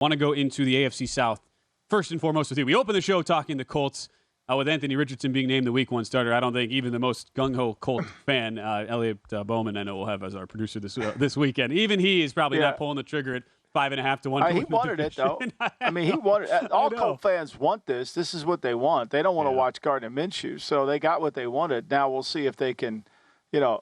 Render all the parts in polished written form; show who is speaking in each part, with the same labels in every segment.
Speaker 1: want to go into the AFC South first and foremost with you. We open the show talking the Colts with Anthony Richardson being named the Week 1 starter. I don't think even the most gung-ho Colt fan, Elliot Bowman, I know we'll have as our producer this weekend. Even he is probably not pulling the trigger at 5.5 to 1.
Speaker 2: He wanted it, though. I mean, he wanted all Colt fans want this. This is what they want. They don't want to watch Gardner Minshew, so they got what they wanted. Now we'll see if they can,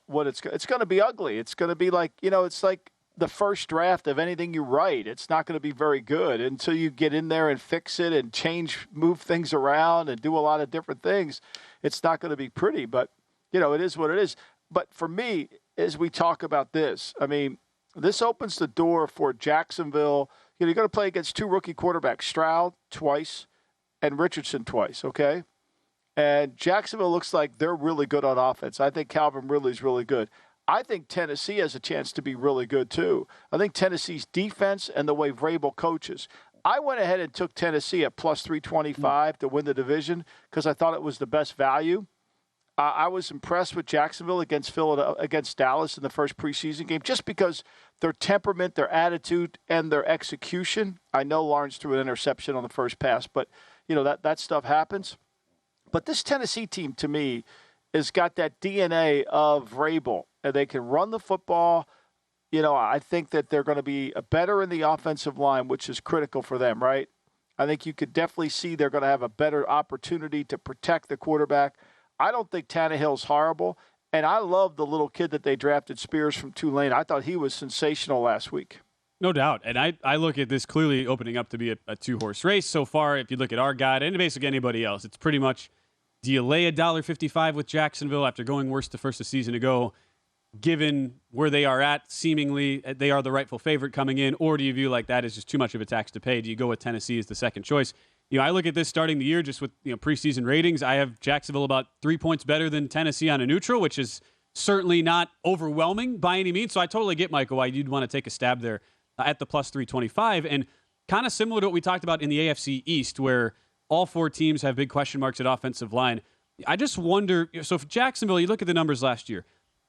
Speaker 2: what it's going to be ugly. It's going to be like, it's like the first draft of anything you write. It's not going to be very good until you get in there and fix it and move things around and do a lot of different things. It's not going to be pretty, but, it is what it is. But for me, as we talk about this, I mean, this opens the door for Jacksonville. You're going to play against 2 rookie quarterbacks, Stroud twice and Richardson twice, okay? And Jacksonville looks like they're really good on offense. I think Calvin Ridley's really good. I think Tennessee has a chance to be really good, too. I think Tennessee's defense and the way Vrabel coaches. I went ahead and took Tennessee at plus 325 to win the division because I thought it was the best value. I was impressed with Jacksonville against Dallas in the first preseason game just because their temperament, their attitude, and their execution. I know Lawrence threw an interception on the first pass, but, that stuff happens. But this Tennessee team, to me, has got that DNA of Vrabel. And they can run the football. I think that they're going to be better in the offensive line, which is critical for them, right? I think you could definitely see they're going to have a better opportunity to protect the quarterback. I don't think Tannehill's horrible. And I love the little kid that they drafted, Spears from Tulane. I thought he was sensational last week.
Speaker 1: No doubt. And I look at this clearly opening up to be a two-horse race so far. If you look at our guide and basically anybody else, it's pretty much, do you lay $1.55 with Jacksonville after going worse the first season ago? Given where they are at, seemingly they are the rightful favorite coming in, or do you view like that is just too much of a tax to pay? Do you go with Tennessee as the second choice? I look at this starting the year just with preseason ratings. I have Jacksonville about 3 points better than Tennessee on a neutral, which is certainly not overwhelming by any means. So I totally get, Michael, why you'd want to take a stab there at the plus 325. And kind of similar to what we talked about in the AFC East, where all 4 teams have big question marks at offensive line. I just wonder, so for Jacksonville, you look at the numbers last year.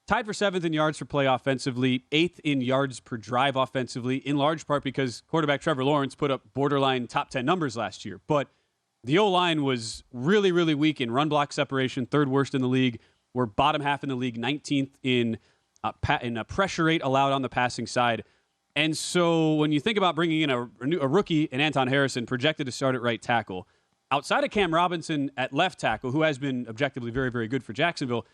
Speaker 1: Tied for 7th in yards per play offensively, 8th in yards per drive offensively, in large part because quarterback Trevor Lawrence put up borderline top 10 numbers last year. But the O-line was really, really weak in run block separation, 3rd worst in the league. We're bottom half in the league, 19th in a pressure rate allowed on the passing side. And so when you think about bringing in a rookie and Anton Harrison projected to start at right tackle, outside of Cam Robinson at left tackle, who has been objectively very, very good for Jacksonville,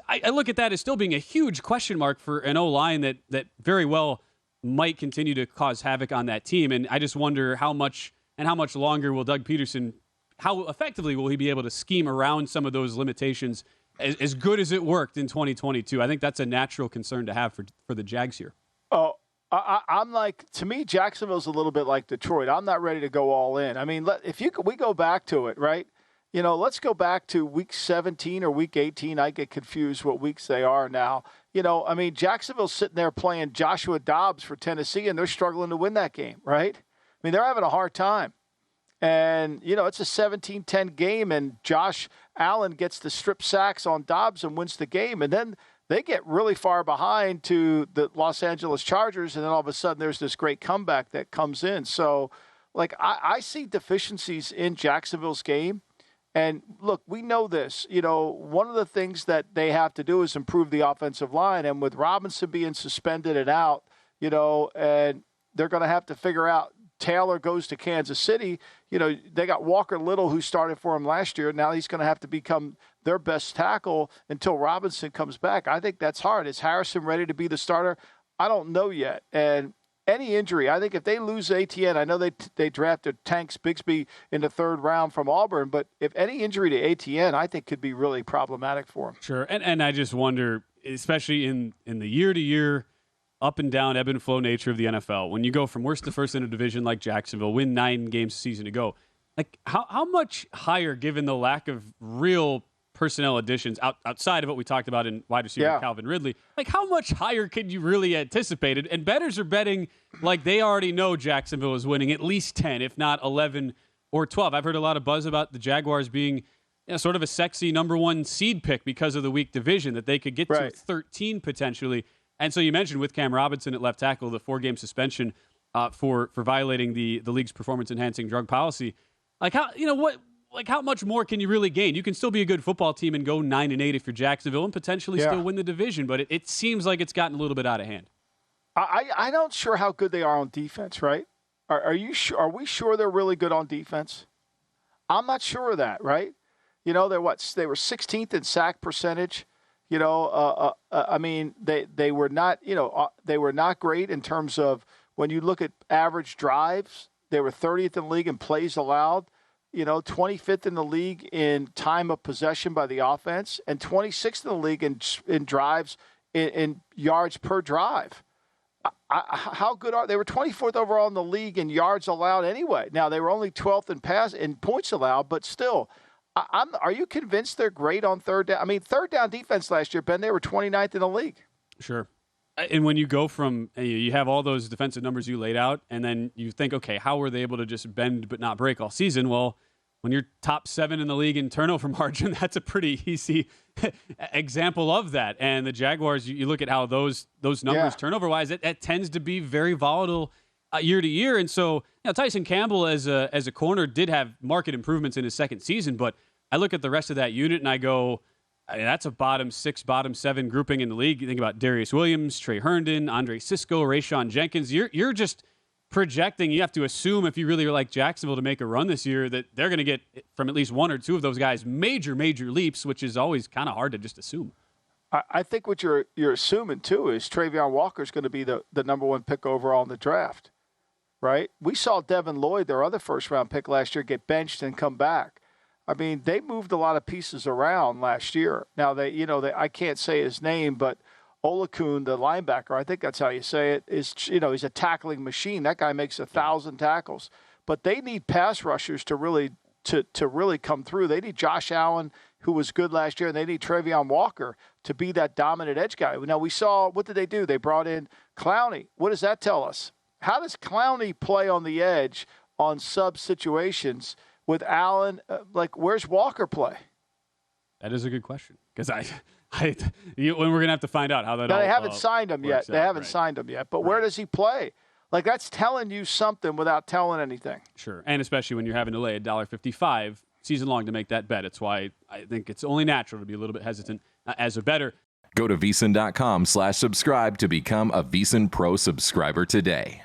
Speaker 1: I look at that as still being a huge question mark for an O-line that very well might continue to cause havoc on that team. And I just wonder how much longer will Doug Peterson, how effectively will he be able to scheme around some of those limitations as good as it worked in 2022? I think that's a natural concern to have for the Jags here.
Speaker 2: Oh, I'm like, to me, Jacksonville's a little bit like Detroit. I'm not ready to go all in. I mean, we go back to it, right? Let's go back to week 17 or week 18. I get confused what weeks they are now. Jacksonville's sitting there playing Joshua Dobbs for Tennessee, and they're struggling to win that game, right? I mean, they're having a hard time. And, it's a 17-10 game, and Josh Allen gets the strip sacks on Dobbs and wins the game. And then they get really far behind to the Los Angeles Chargers, and then all of a sudden there's this great comeback that comes in. So, I see deficiencies in Jacksonville's game. And look, we know this. One of the things that they have to do is improve the offensive line. And with Robinson being suspended and out, and they're going to have to figure out Taylor goes to Kansas City. They got Walker Little, who started for him last year. Now he's going to have to become their best tackle until Robinson comes back. I think that's hard. Is Harrison ready to be the starter? I don't know yet. And any injury, I think if they lose ATN, I know they drafted Tanks Bigsby in the 3rd round from Auburn, but if any injury to ATN, I think could be really problematic for him.
Speaker 1: Sure, and I just wonder, especially in the year-to-year, up and down, ebb and flow nature of the NFL, when you go from worst to first in a division like Jacksonville, win 9 games a season to go, how much higher, given the lack of real personnel additions outside of what we talked about in wide receiver Calvin Ridley, how much higher could you really anticipate it? And bettors are betting like they already know Jacksonville is winning at least 10, if not 11 or 12. I've heard a lot of buzz about the Jaguars being sort of a sexy number 1 seed pick because of the weak division, that they could get to 13 potentially. And so you mentioned with Cam Robinson at left tackle, the 4-game suspension for violating the league's performance-enhancing drug policy. How much more can you really gain? You can still be a good football team and go 9-8 if you're Jacksonville and potentially still win the division, but it seems like it's gotten a little bit out of hand.
Speaker 2: I'm not sure how good they are on defense, right? Are you sure? Are we sure they're really good on defense? I'm not sure of that, right? They were 16th in sack percentage. I mean, they were not, they were not great in terms of when you look at average drives. They were 30th in the league in plays allowed, 25th in the league in time of possession by the offense, and 26th in the league in drives in yards per drive. How good are they? Were 24th overall in the league in yards allowed anyway. Now, they were only 12th in points allowed, but still. Are you convinced they're great on third down? I mean, third down defense last year, Ben, they were 29th in the league.
Speaker 1: Sure. And when you go from, you have all those defensive numbers you laid out, and then you think, okay, how were they able to just bend but not break all season? Well, when you're top 7 in the league in turnover margin, that's a pretty easy example of that. And the Jaguars, you look at how those numbers turnover-wise, it tends to be very volatile year to year. And so Tyson Campbell as a corner did have market improvements in his second season, but I look at the rest of that unit and I go, that's a bottom 6, bottom 7 grouping in the league. You think about Darius Williams, Trey Herndon, Andre Sisco, Rayshon Jenkins. You're just projecting. You have to assume if you really like Jacksonville to make a run this year that they're going to get from at least one or two of those guys major leaps, which is always kind of hard to just assume.
Speaker 2: I think what you're assuming too is Travion Walker is going to be the number 1 pick overall in the draft. Right? We saw Devin Lloyd, their other first-round pick last year, get benched and come back. I mean, they moved a lot of pieces around last year. Now, I can't say his name, but Olakun, the linebacker, I think that's how you say it, is, he's a tackling machine. That guy makes 1,000 tackles. But they need pass rushers to really come through. They need Josh Allen, who was good last year, and they need Travion Walker to be that dominant edge guy. Now, we saw, what did they do? They brought in Clowney. What does that tell us? How does Clowney play on the edge on sub situations with Allen? Where's Walker play?
Speaker 1: That is a good question because when we're gonna have to find out how that.
Speaker 2: Now, they haven't signed him yet. They haven't signed him yet. But where does he play? That's telling you something without telling anything.
Speaker 1: Sure, and especially when you're having to lay $1.55 season long to make that bet. It's why I think it's only natural to be a little bit hesitant as a bettor.
Speaker 3: Go to VSiN.com/subscribe to become a VSiN Pro subscriber today.